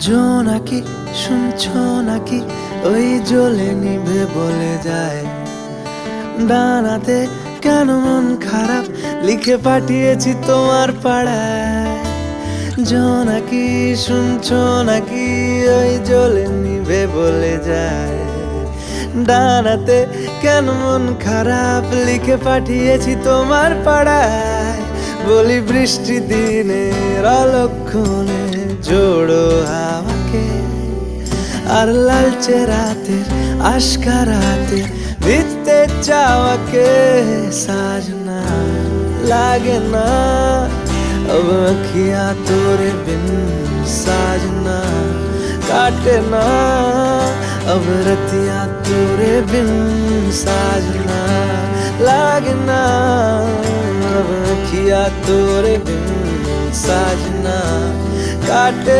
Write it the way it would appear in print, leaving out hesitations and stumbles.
জোনাকি শুনছো নাকি ওই জ্বলে নিভে বলে যায় ডানাতে কেন মন খারাপ লিখে পাঠিয়েছি তোমার পাড়ায়। জোনাকি শুনছো নাকি ওই জ্বলে নিভে বলে যায় ডানাতে কেন মন খারাপ লিখে পাঠিয়েছি তোমার পাড়ায়। বলি বৃষ্টি দিনের অলক্ষণে জোড়ো হাওয়াকে আর লালচে রাতের আশকারাতে ভিজতে চাওয়াকে साजना लागे ना अब अखियाँ तोरे बिन साजना काटे ना अब रतियाँ तोरे बिन साजना लागे ना अब अखियाँ तोरे बिन साजना काटे